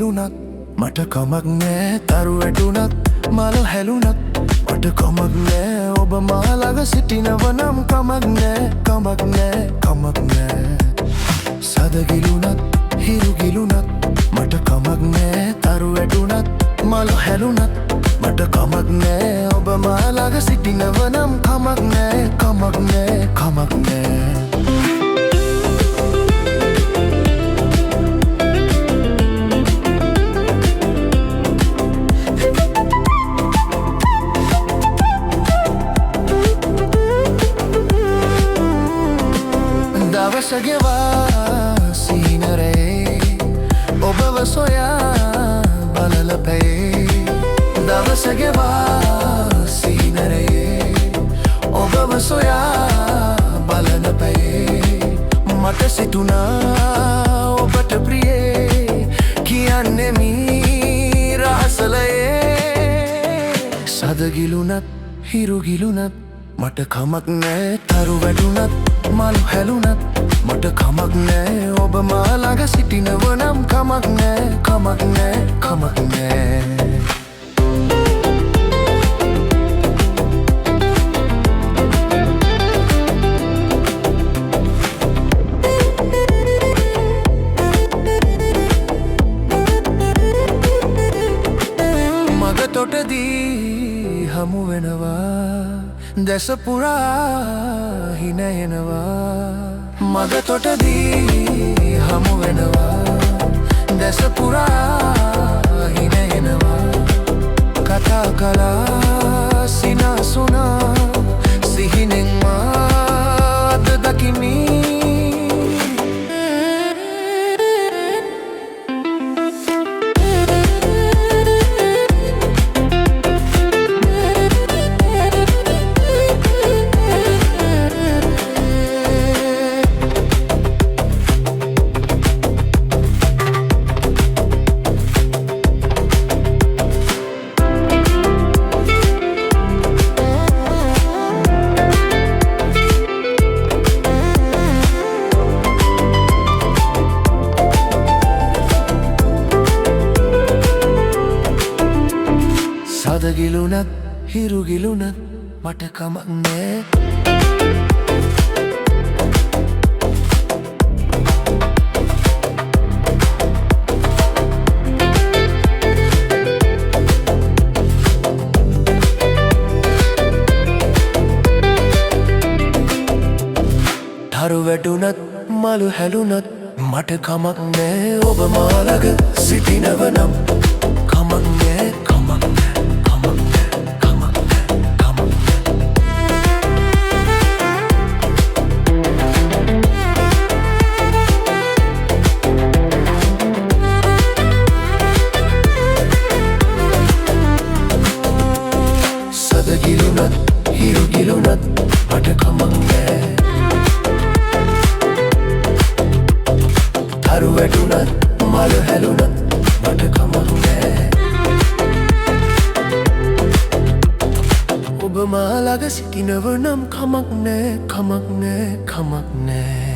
ගිලුනත් මට කමක් නෑ තරු වැටුනත් මල හැලුනත් මට කමක් නෑ ඔබ මා ළඟ සිටිනව නම් කමක් නෑ කමක් නෑ කමක් නෑ සද ගිලුනත් හිරු ගිලුනත් මට කමක් නෑ තරු වැටුනත් මල හැලුනත් මට කමක් නෑ ඔබ මා ළඟ සිටිනව නම් කමක් නෑ කමක් නෑ කමක් නෑ දවසගෙවා සීනරේ ඔබව සොයා බලලපේ දවසගෙවා සීනරේ ඔබව සොයා බලලපේ මට සිතුනා ඔබට ප්‍රියේ කියන්නේ මී රහසලයේ සද ගිලුනත් හිරු ගිලුනත් මට කමක් නෑ තරු වැටුනත් මලු හැලුනත් මට කමක් නෑ ඔබ මා ළඟ සිටිනව නම් කමක් නෑ කමක් නෑ කමක් නෑ මග තොටදී හමු වෙනවා දැස පුරා හිනයනවා මග තොටදී හමු වෙනවා දැස පුරා හිනයනවා කතා කළා සිනාසුනා සිහිනෙන් මාද දකිමි සද ගිලුනත් හිරු ගිලුනත් මට කමක් නෑ තරු වැටුනත් මලු හැලුනත් මට කමක් නෑ ඔබ මා ළඟ සිටිනව නම් කමක් නෑ කමක් නෑ ගිලුනත් හිරු ගිලුනත් මට කමක් නෑ තරු වැටුනත් මල හැලුනත් මට කමක් නෑ ඔබ මා ළඟ සිටිනව නම් කමක් නෑ කමක් නෑ කමක් නෑ